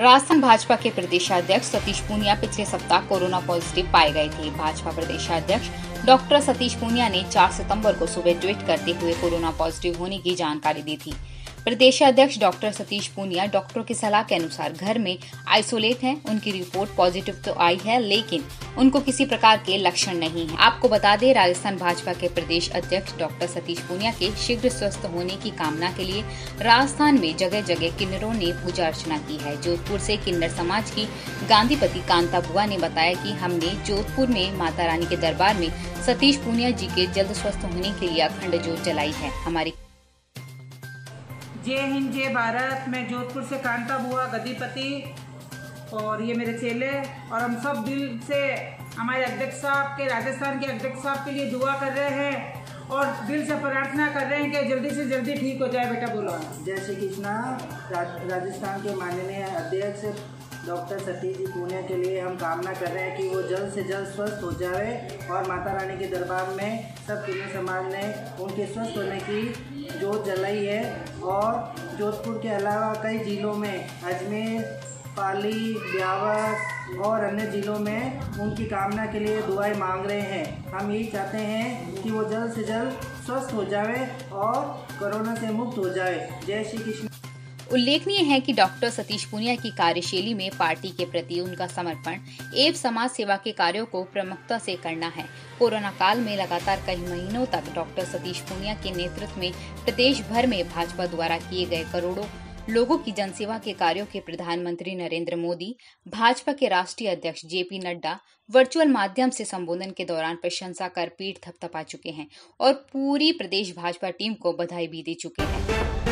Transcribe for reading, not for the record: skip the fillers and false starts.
राजस्थान भाजपा के प्रदेशाध्यक्ष सतीश पूनिया पिछले सप्ताह कोरोना पॉजिटिव पाए गए थे। भाजपा प्रदेशाध्यक्ष डॉक्टर सतीश पूनिया ने 4 सितंबर को सुबह ट्वीट करते हुए कोरोना पॉजिटिव होने की जानकारी दी थी। प्रदेशाध्यक्ष डॉक्टर सतीश पूनिया डॉक्टरों की सलाह के अनुसार घर में आइसोलेट हैं। उनकी रिपोर्ट पॉजिटिव तो आई है, लेकिन उनको किसी प्रकार के लक्षण नहीं है। आपको बता दें, राजस्थान भाजपा के प्रदेश अध्यक्ष डॉक्टर सतीश पूनिया के शीघ्र स्वस्थ होने की कामना के लिए राजस्थान में जगह जगह किन्नरों ने पूजा अर्चना की है। जोधपुर से किन्नर समाज की गांधीपति कांता बुआ ने बताया कि हमने जोधपुर में माता रानी के दरबार में सतीश पूनिया जी के जल्द स्वस्थ होने के लिए अखंड ज्योत जलाई है। हमारी जय हिंद, जय भारत। मैं जोधपुर से कांता बुआ गदीपति और ये मेरे चेले और हम सब दिल से हमारे अध्यक्ष साहब के, राजस्थान के अध्यक्ष साहब के लिए दुआ कर रहे हैं और दिल से प्रार्थना कर रहे हैं कि जल्दी से जल्दी ठीक हो जाए। बेटा बोलो। जय श्री कृष्णा। राजस्थान के माननीय अध्यक्ष डॉक्टर सतीश जी पूनिया के लिए हम कामना कर रहे हैं कि वो जल्द से जल्द स्वस्थ हो जाए और माता रानी के दरबार में सब किन्नर समाज ने उनके स्वस्थ होने की जोत जलाई है। और जोधपुर के अलावा कई जिलों में अजमेर, पाली, ब्यावर और अन्य जिलों में उनकी कामना के लिए दुआएं मांग रहे हैं। हम यही चाहते हैं कि वो जल्द से जल्द स्वस्थ हो जाए और कोरोना से मुक्त हो जाए। जय श्री कृष्ण। उल्लेखनीय है कि डॉक्टर सतीश पूनिया की कार्यशैली में पार्टी के प्रति उनका समर्पण एवं समाज सेवा के कार्यों को प्रमुखता से करना है। कोरोना काल में लगातार कई महीनों तक डॉक्टर सतीश पूनिया के नेतृत्व में प्रदेश भर में भाजपा द्वारा किए गए करोड़ों लोगों की जनसेवा के कार्यों के प्रधानमंत्री नरेंद्र मोदी, भाजपा के राष्ट्रीय अध्यक्ष जेपी नड्डा वर्चुअल माध्यम से संबोधन के दौरान प्रशंसा कर पीठ थपथपा चुके हैं और पूरी प्रदेश भाजपा टीम को बधाई भी दे चुके हैं।